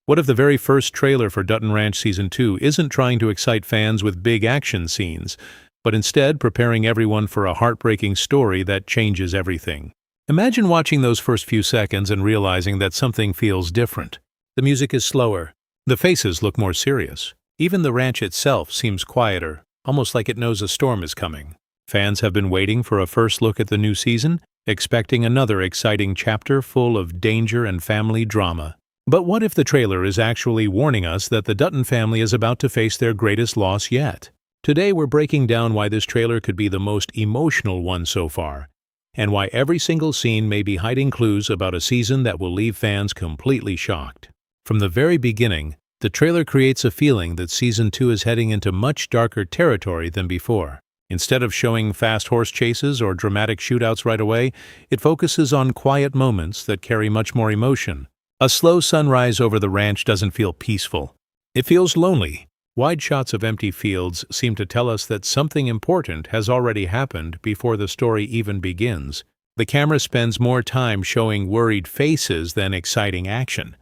What if the very first trailer for Dutton Ranch Season 2 isn't trying to excite fans with big action scenes, but instead preparing everyone for a heartbreaking story that changes everything? Imagine watching those first few seconds and realizing that something feels different. The music is slower. The faces look more serious. Even the ranch itself seems quieter, almost like it knows a storm is coming. Fans have been waiting for a first look at the new season, expecting another exciting chapter full of danger and family drama. But what if the trailer is actually warning us that the Dutton family is about to face their greatest loss yet? Today we're breaking down why this trailer could be the most emotional one so far, and why every single scene may be hiding clues about a season that will leave fans completely shocked. From the very beginning, the trailer creates a feeling that Season 2 is heading into much darker territory than before. Instead of showing fast horse chases or dramatic shootouts right away, it focuses on quiet moments that carry much more emotion. A slow sunrise over the ranch doesn't feel peaceful. It feels lonely. Wide shots of empty fields seem to tell us that something important has already happened before the story even begins. The camera spends more time showing worried faces than exciting action,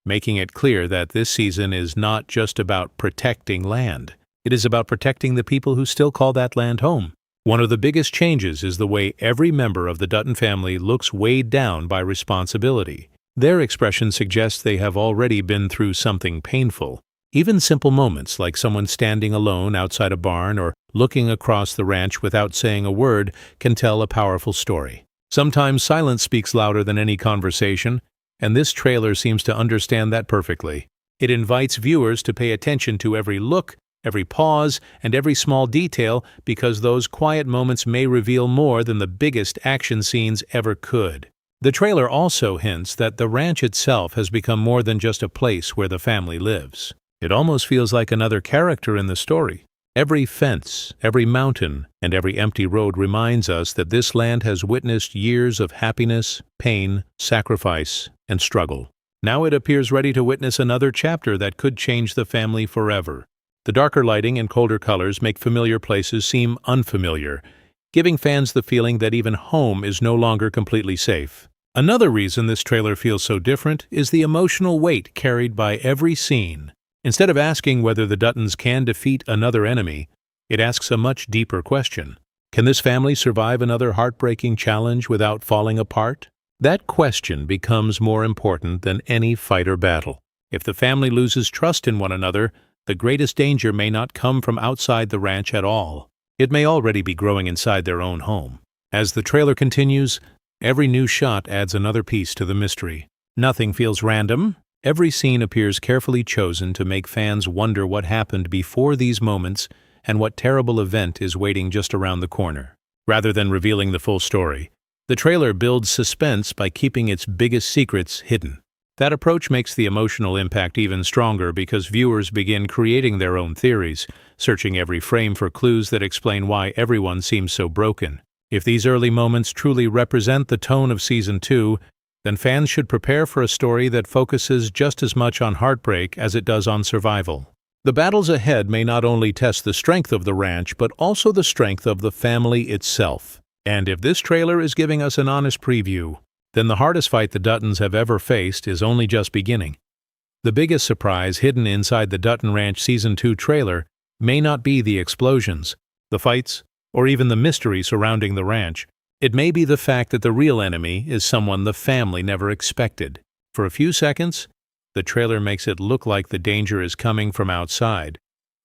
making it clear that this season is not just about protecting land. It is about protecting the people who still call that land home. One of the biggest changes is the way every member of the Dutton family looks weighed down by responsibility. Their expression suggests they have already been through something painful. Even simple moments like someone standing alone outside a barn or looking across the ranch without saying a word can tell a powerful story. Sometimes silence speaks louder than any conversation, and this trailer seems to understand that perfectly. It invites viewers to pay attention to every look, every pause, and every small detail, because those quiet moments may reveal more than the biggest action scenes ever could. The trailer also hints that the ranch itself has become more than just a place where the family lives. It almost feels like another character in the story. Every fence, every mountain, and every empty road reminds us that this land has witnessed years of happiness, pain, sacrifice, and struggle. Now it appears ready to witness another chapter that could change the family forever. The darker lighting and colder colors make familiar places seem unfamiliar, giving fans the feeling that even home is no longer completely safe. Another reason this trailer feels so different is the emotional weight carried by every scene. Instead of asking whether the Duttons can defeat another enemy, it asks a much deeper question. Can this family survive another heartbreaking challenge without falling apart? That question becomes more important than any fight or battle. If the family loses trust in one another, the greatest danger may not come from outside the ranch at all. It may already be growing inside their own home. As the trailer continues, every new shot adds another piece to the mystery. Nothing feels random. Every scene appears carefully chosen to make fans wonder what happened before these moments and what terrible event is waiting just around the corner. Rather than revealing the full story, the trailer builds suspense by keeping its biggest secrets hidden. That approach makes the emotional impact even stronger because viewers begin creating their own theories, searching every frame for clues that explain why everyone seems so broken. If these early moments truly represent the tone of Season 2, then fans should prepare for a story that focuses just as much on heartbreak as it does on survival. The battles ahead may not only test the strength of the ranch, but also the strength of the family itself. And if this trailer is giving us an honest preview, then the hardest fight the Duttons have ever faced is only just beginning. The biggest surprise hidden inside the Dutton Ranch Season 2 trailer may not be the explosions, the fights, or even the mystery surrounding the ranch. It may be the fact that the real enemy is someone the family never expected. For a few seconds, the trailer makes it look like the danger is coming from outside.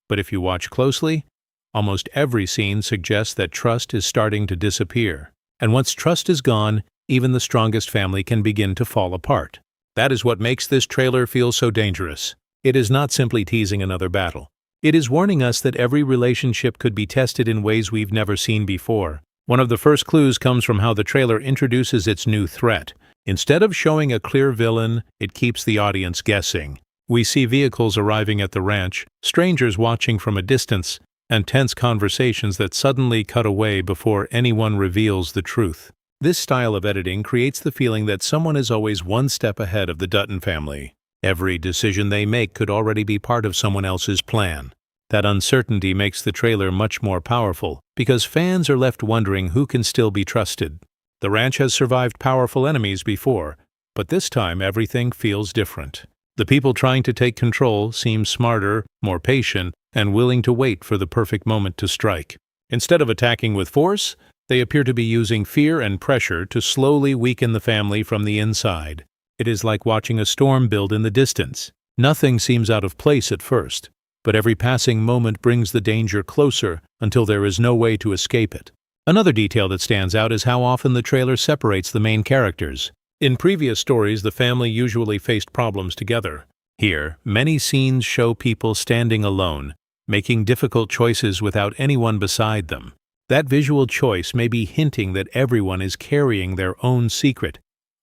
But if you watch closely, almost every scene suggests that trust is starting to disappear. And once trust is gone, even the strongest family can begin to fall apart. That is what makes this trailer feel so dangerous. It is not simply teasing another battle. It is warning us that every relationship could be tested in ways we've never seen before. One of the first clues comes from how the trailer introduces its new threat. Instead of showing a clear villain, it keeps the audience guessing. We see vehicles arriving at the ranch, strangers watching from a distance, and tense conversations that suddenly cut away before anyone reveals the truth. This style of editing creates the feeling that someone is always one step ahead of the Dutton family. Every decision they make could already be part of someone else's plan. That uncertainty makes the trailer much more powerful, because fans are left wondering who can still be trusted. The ranch has survived powerful enemies before, but this time everything feels different. The people trying to take control seem smarter, more patient, and willing to wait for the perfect moment to strike. Instead of attacking with force, they appear to be using fear and pressure to slowly weaken the family from the inside. It is like watching a storm build in the distance. Nothing seems out of place at first, but every passing moment brings the danger closer until there is no way to escape it. Another detail that stands out is how often the trailer separates the main characters. In previous stories, the family usually faced problems together. Here, many scenes show people standing alone, making difficult choices without anyone beside them. That visual choice may be hinting that everyone is carrying their own secret,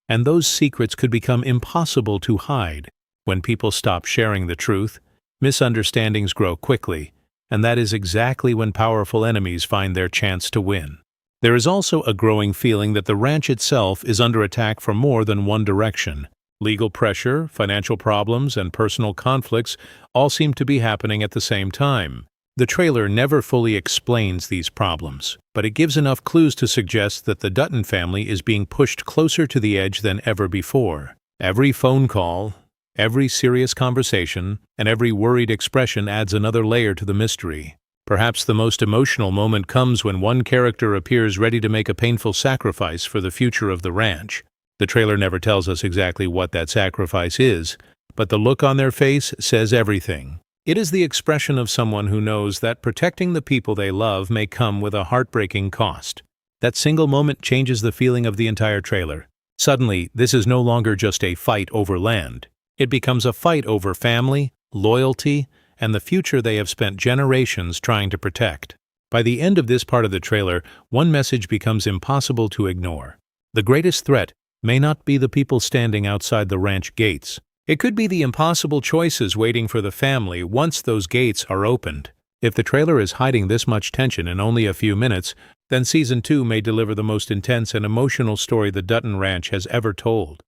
and those secrets could become impossible to hide. When people stop sharing the truth, misunderstandings grow quickly, and that is exactly when powerful enemies find their chance to win. There is also a growing feeling that the ranch itself is under attack from more than one direction. Legal pressure, financial problems, and personal conflicts all seem to be happening at the same time. The trailer never fully explains these problems, but it gives enough clues to suggest that the Dutton family is being pushed closer to the edge than ever before. Every phone call, every serious conversation, and every worried expression adds another layer to the mystery. Perhaps the most emotional moment comes when one character appears ready to make a painful sacrifice for the future of the ranch. The trailer never tells us exactly what that sacrifice is, but the look on their face says everything. It is the expression of someone who knows that protecting the people they love may come with a heartbreaking cost. That single moment changes the feeling of the entire trailer. Suddenly, this is no longer just a fight over land. It becomes a fight over family, loyalty, and the future they have spent generations trying to protect. By the end of this part of the trailer, one message becomes impossible to ignore. The greatest threat may not be the people standing outside the ranch gates. It could be the impossible choices waiting for the family once those gates are opened. If the trailer is hiding this much tension in only a few minutes, then Season 2 may deliver the most intense and emotional story the Dutton Ranch has ever told.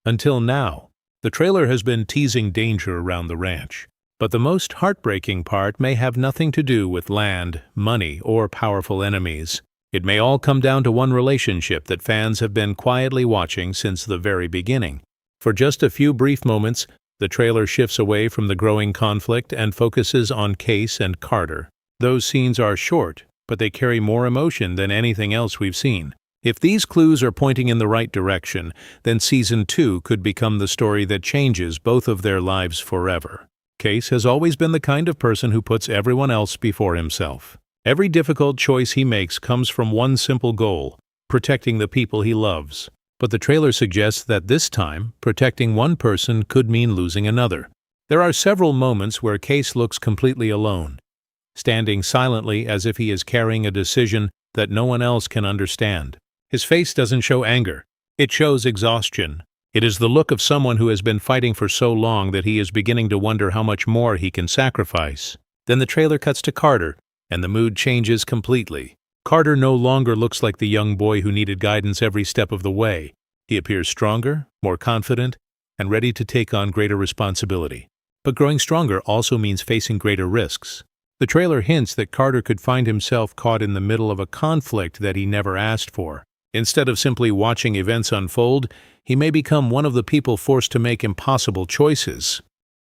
Until now, the trailer has been teasing danger around the ranch. But the most heartbreaking part may have nothing to do with land, money, or powerful enemies. It may all come down to one relationship that fans have been quietly watching since the very beginning. For just a few brief moments, the trailer shifts away from the growing conflict and focuses on Case and Carter. Those scenes are short, but they carry more emotion than anything else we've seen. If these clues are pointing in the right direction, then Season 2 could become the story that changes both of their lives forever. Case has always been the kind of person who puts everyone else before himself. Every difficult choice he makes comes from one simple goal: protecting the people he loves. But the trailer suggests that this time, protecting one person could mean losing another. There are several moments where Case looks completely alone, standing silently as if he is carrying a decision that no one else can understand. His face doesn't show anger. It shows exhaustion. It is the look of someone who has been fighting for so long that he is beginning to wonder how much more he can sacrifice. Then the trailer cuts to Carter, and the mood changes completely. Carter no longer looks like the young boy who needed guidance every step of the way. He appears stronger, more confident, and ready to take on greater responsibility. But growing stronger also means facing greater risks. The trailer hints that Carter could find himself caught in the middle of a conflict that he never asked for. Instead of simply watching events unfold, he may become one of the people forced to make impossible choices.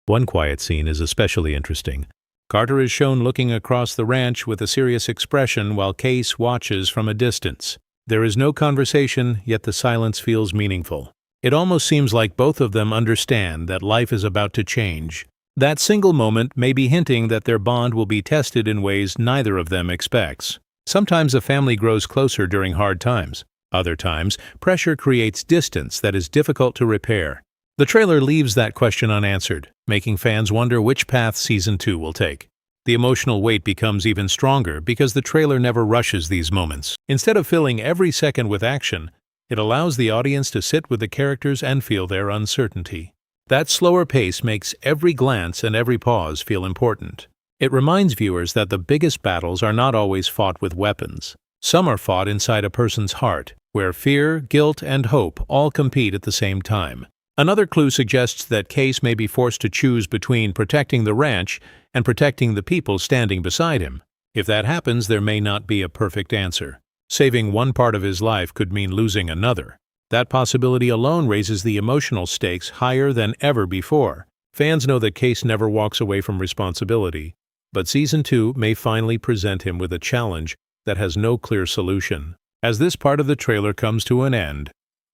One quiet scene is especially interesting. Carter is shown looking across the ranch with a serious expression while Case watches from a distance. There is no conversation, yet the silence feels meaningful. It almost seems like both of them understand that life is about to change. That single moment may be hinting that their bond will be tested in ways neither of them expects. Sometimes a family grows closer during hard times. Other times, pressure creates distance that is difficult to repair. The trailer leaves that question unanswered, making fans wonder which path Season 2 will take. The emotional weight becomes even stronger because the trailer never rushes these moments. Instead of filling every second with action, it allows the audience to sit with the characters and feel their uncertainty. That slower pace makes every glance and every pause feel important. It reminds viewers that the biggest battles are not always fought with weapons. Some are fought inside a person's heart, where fear, guilt, and hope all compete at the same time. Another clue suggests that Case may be forced to choose between protecting the ranch and protecting the people standing beside him. If that happens, there may not be a perfect answer. Saving one part of his life could mean losing another. That possibility alone raises the emotional stakes higher than ever before. Fans know that Case never walks away from responsibility, but Season 2 may finally present him with a challenge that has no clear solution. As this part of the trailer comes to an end,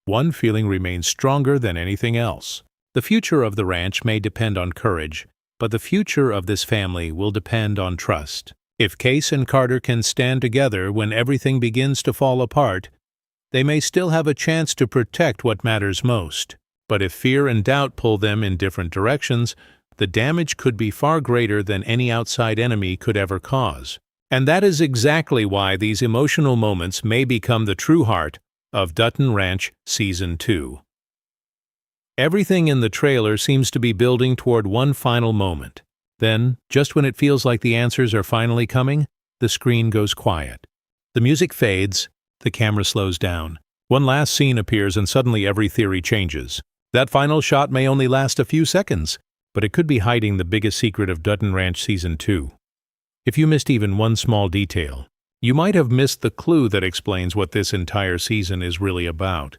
one feeling remains stronger than anything else. The future of the ranch may depend on courage, but the future of this family will depend on trust. If Case and Carter can stand together when everything begins to fall apart, they may still have a chance to protect what matters most. But if fear and doubt pull them in different directions, the damage could be far greater than any outside enemy could ever cause. And that is exactly why these emotional moments may become the true heart of Dutton Ranch Season 2. Everything in the trailer seems to be building toward one final moment. Then, just when it feels like the answers are finally coming, the screen goes quiet. The music fades, the camera slows down. One last scene appears and suddenly every theory changes. That final shot may only last a few seconds, but it could be hiding the biggest secret of Dutton Ranch Season 2. If you missed even one small detail, you might have missed the clue that explains what this entire season is really about.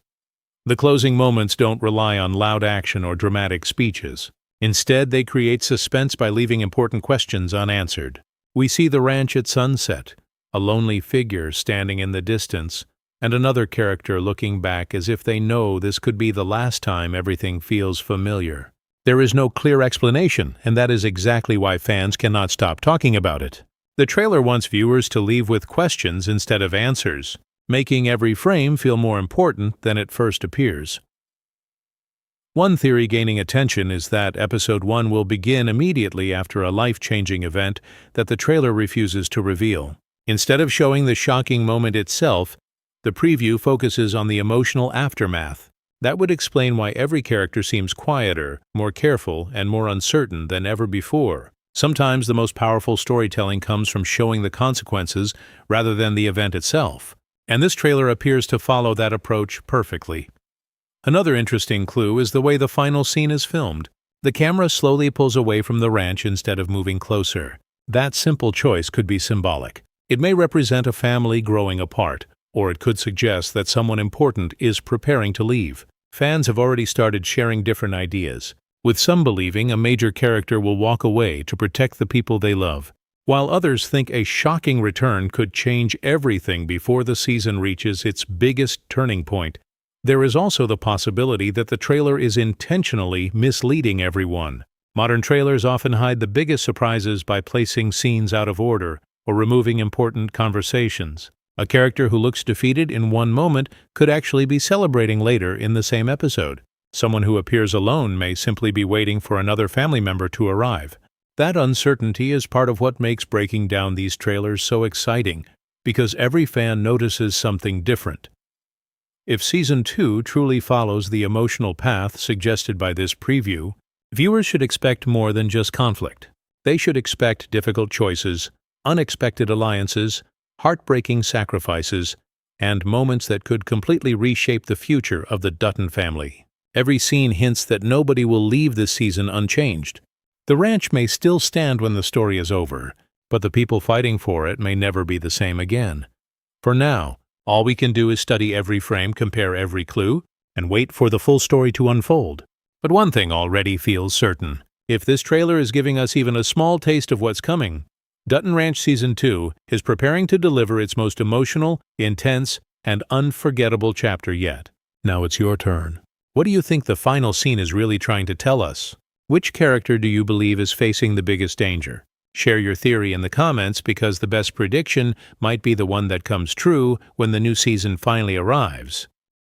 The closing moments don't rely on loud action or dramatic speeches. Instead, they create suspense by leaving important questions unanswered. We see the ranch at sunset, a lonely figure standing in the distance, and another character looking back as if they know this could be the last time everything feels familiar. There is no clear explanation, and that is exactly why fans cannot stop talking about it. The trailer wants viewers to leave with questions instead of answers, making every frame feel more important than it first appears. One theory gaining attention is that Episode 1 will begin immediately after a life-changing event that the trailer refuses to reveal. Instead of showing the shocking moment itself, the preview focuses on the emotional aftermath. That would explain why every character seems quieter, more careful, and more uncertain than ever before. Sometimes the most powerful storytelling comes from showing the consequences rather than the event itself, and this trailer appears to follow that approach perfectly. Another interesting clue is the way the final scene is filmed. The camera slowly pulls away from the ranch instead of moving closer. That simple choice could be symbolic. It may represent a family growing apart, or it could suggest that someone important is preparing to leave. Fans have already started sharing different ideas, with some believing a major character will walk away to protect the people they love, while others think a shocking return could change everything before the season reaches its biggest turning point. There is also the possibility that the trailer is intentionally misleading everyone. Modern trailers often hide the biggest surprises by placing scenes out of order or removing important conversations. A character who looks defeated in one moment could actually be celebrating later in the same episode. Someone who appears alone may simply be waiting for another family member to arrive. That uncertainty is part of what makes breaking down these trailers so exciting, because every fan notices something different. If Season 2 truly follows the emotional path suggested by this preview, viewers should expect more than just conflict. They should expect difficult choices, unexpected alliances, heartbreaking sacrifices, and moments that could completely reshape the future of the Dutton family. Every scene hints that nobody will leave this season unchanged. The ranch may still stand when the story is over, but the people fighting for it may never be the same again. For now, all we can do is study every frame, compare every clue, and wait for the full story to unfold. But one thing already feels certain. If this trailer is giving us even a small taste of what's coming, Dutton Ranch Season 2 is preparing to deliver its most emotional, intense, and unforgettable chapter yet. Now it's your turn. What do you think the final scene is really trying to tell us? Which character do you believe is facing the biggest danger? Share your theory in the comments, because the best prediction might be the one that comes true when the new season finally arrives.